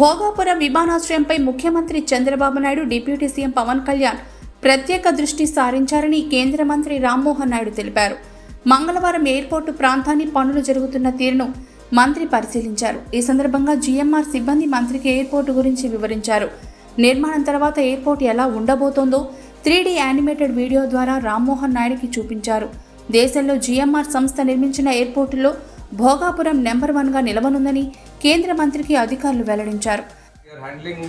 భోగాపురం విమానాశ్రయంపై ముఖ్యమంత్రి Chandrababu Naidu, deputy CM Pawan Kalyan ప్రత్యేక దృష్టి సారించారని కేంద్ర మంత్రి రామ్మోహన్ నాయుడు తెలిపారు. మంగళవారం ఎయిర్పోర్టు ప్రాంతాన్ని పనులు జరుగుతున్న తీరును మంత్రి పరిశీలించారు. ఈ సందర్భంగా జీఎంఆర్ సిబ్బంది మంత్రికి ఎయిర్పోర్టు గురించి వివరించారు. నిర్మాణం తర్వాత ఎయిర్పోర్ట్ ఎలా ఉండబోతోందో 3D యానిమేటెడ్ వీడియో ద్వారా రామ్మోహన్ నాయుడుకి చూపించారు. దేశంలో జీఎంఆర్ సంస్థ నిర్మించిన ఎయిర్పోర్టులో భోగాపురం నెంబర్ 1గా నిలవనుందని కేంద్ర మంత్రికి అధికారులు వెల్లడించారు. Handling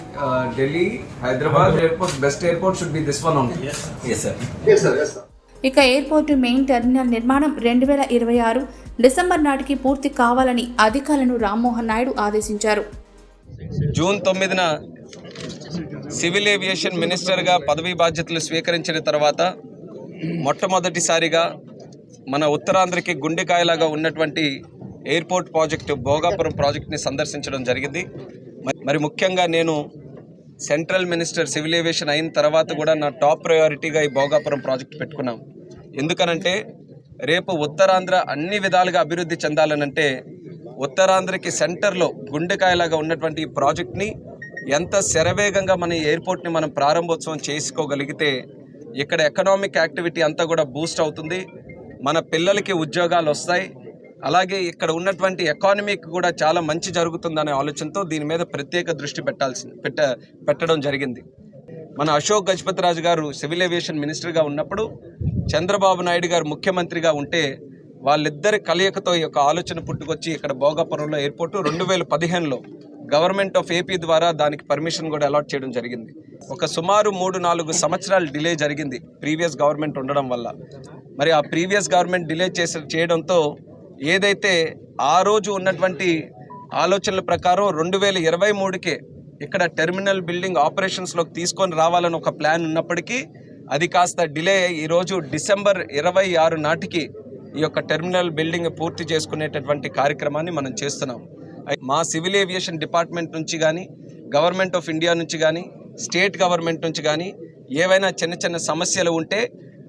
Delhi, Hyderabad airport, best airport should be this one only. Yes, sir. Yes, sir. Yes, sir. ఇక ఎయిర్పోర్టు మెయిన్ టెర్మినల్ నిర్మాణం 2026 డిసెంబర్ నాటికి పూర్తి కావాలని అధికారులను రామ్మోహన్ నాయుడు ఆదేశించారు. జూన్ 9న సివిల్ ఏవియేషన్ మినిస్టర్గా పదవీ బాధ్యతలు స్వీకరించిన తర్వాత మొట్టమొదటిసారిగా మన ఉత్తరాంధ్రకి గుండెకాయలాగా ఉన్నటువంటి ఎయిర్పోర్ట్ ప్రాజెక్టు భోగాపురం ప్రాజెక్ట్ని సందర్శించడం జరిగింది. మరి ముఖ్యంగా నేను సెంట్రల్ మినిస్టర్ సివిల్ ఏవియేషన్ అయిన తర్వాత కూడా నా టాప్ ప్రయారిటీగా ఈ భోగాపురం ప్రాజెక్ట్ పెట్టుకున్నాం. ఎందుకనంటే రేపు ఉత్తరాంధ్ర అన్ని విధాలుగా అభివృద్ధి చెందాలనంటే ఉత్తరాంధ్రకి సెంటర్లో గుండెకాయలాగా ఉన్నటువంటి ఈ ప్రాజెక్ట్ని ఎంత శరవేగంగా మన ఎయిర్పోర్ట్ని మనం ప్రారంభోత్సవం చేసుకోగలిగితే ఇక్కడ ఎకనామిక్ యాక్టివిటీ అంతా కూడా బూస్ట్ అవుతుంది, మన పిల్లలకి ఉద్యోగాలు వస్తాయి, అలాగే ఇక్కడ ఉన్నటువంటి ఎకానమీకి కూడా చాలా మంచి జరుగుతుందనే ఆలోచనతో దీని మీద ప్రత్యేక దృష్టి పెట్టడం జరిగింది. మన అశోక్ గజపతిరాజు గారు సివిల్ ఏవియేషన్ మినిస్టర్గా ఉన్నప్పుడు చంద్రబాబు నాయుడు గారు ముఖ్యమంత్రిగా ఉంటే వాళ్ళిద్దరి కలయికతో ఈ యొక్క ఆలోచన పుట్టుకొచ్చి ఇక్కడ భోగాపురంలో ఎయిర్పోర్టు 2015లో గవర్నమెంట్ ఆఫ్ ఏపీ ద్వారా దానికి పర్మిషన్ కూడా అలాట్ చేయడం జరిగింది. ఒక సుమారు 3-4 సంవత్సరాలు డిలే జరిగింది ప్రీవియస్ గవర్నమెంట్ ఉండడం వల్ల. మరి ఆ ప్రీవియస్ గవర్నమెంట్ డిలే చేయడంతో ఏదైతే ఆ రోజు ఉన్నటువంటి ఆలోచనల ప్రకారం 2023కే ఇక్కడ టెర్మినల్ బిల్డింగ్ ఆపరేషన్స్లోకి తీసుకొని రావాలని ఒక ప్లాన్ ఉన్నప్పటికీ అది కాస్త డిలే అయ్యి ఈరోజు డిసెంబర్ 26 నాటికి ఈ యొక్క టెర్మినల్ బిల్డింగ్ పూర్తి చేసుకునేటటువంటి కార్యక్రమాన్ని మనం చేస్తున్నాం. మా సివిల్ ఏవియేషన్ డిపార్ట్మెంట్ నుంచి కానీ, గవర్నమెంట్ ఆఫ్ ఇండియా నుంచి కానీ, స్టేట్ గవర్నమెంట్ నుంచి కానీ ఏవైనా చిన్న చిన్న సమస్యలు ఉంటే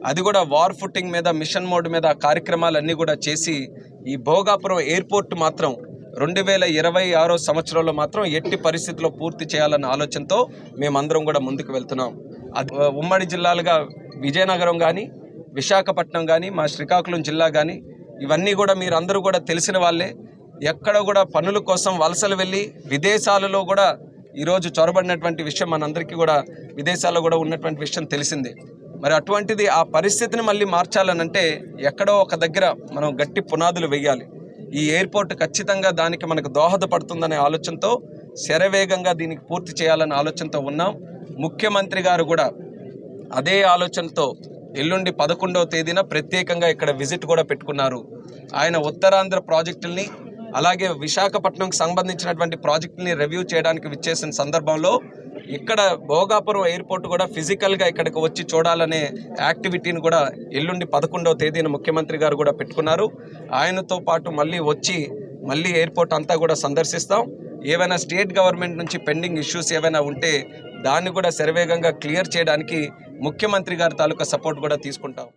అది కూడా వార్ ఫుట్టింగ్ మీద, మిషన్ మోడ్ మీద కార్యక్రమాలన్నీ కూడా చేసి ఈ భోగాపురం ఎయిర్పోర్ట్ మాత్రం 2026 సంవత్సరంలో మాత్రం ఎట్టి పరిస్థితుల్లో పూర్తి చేయాలన్న ఆలోచనతో మేమందరం కూడా ముందుకు వెళ్తున్నాం. అది ఉమ్మడి జిల్లాలుగా విజయనగరం కానీ, విశాఖపట్నం కానీ, మా శ్రీకాకుళం జిల్లా కానీ ఇవన్నీ కూడా మీరందరూ కూడా తెలిసిన వాళ్ళే. ఎక్కడ కూడా పనుల కోసం వలసలు వెళ్ళి విదేశాలలో కూడా ఈరోజు చొరబడినటువంటి విషయం మనందరికీ కూడా విదేశాల్లో కూడా ఉన్నటువంటి విషయం తెలిసిందే. మరి అటువంటిది ఆ పరిస్థితిని మళ్ళీ మార్చాలనంటే ఎక్కడో ఒక దగ్గర మనం గట్టి పునాదులు వేయాలి. ఈ ఎయిర్పోర్ట్ ఖచ్చితంగా దానికి మనకు దోహదపడుతుందనే ఆలోచనతో శరవేగంగా దీనికి పూర్తి చేయాలనే ఆలోచనతో ఉన్నాం. ముఖ్యమంత్రి గారు కూడా అదే ఆలోచనతో ఎల్లుండి 11వ తేదీన ప్రత్యేకంగా ఇక్కడ విజిట్ కూడా పెట్టుకున్నారు. ఆయన ఉత్తరాంధ్ర ప్రాజెక్టుల్ని అలాగే విశాఖపట్నంకి సంబంధించినటువంటి ప్రాజెక్టుని రివ్యూ చేయడానికి విచ్చేసిన సందర్భంలో ఇక్కడ భోగాపురం ఎయిర్పోర్ట్ కూడా ఫిజికల్గా ఇక్కడికి వచ్చి చూడాలనే యాక్టివిటీని కూడా ఎల్లుండి 11వ తేదీన ముఖ్యమంత్రి గారు కూడా పెట్టుకున్నారు. ఆయనతో పాటు మళ్ళీ ఎయిర్పోర్ట్ అంతా కూడా సందర్శిస్తాం. ఏవైనా స్టేట్ గవర్నమెంట్ నుంచి పెండింగ్ ఇష్యూస్ ఏవైనా ఉంటే దాన్ని కూడా శరవేగంగా క్లియర్ చేయడానికి ముఖ్యమంత్రి గారి తాలూకా సపోర్ట్ కూడా తీసుకుంటాం.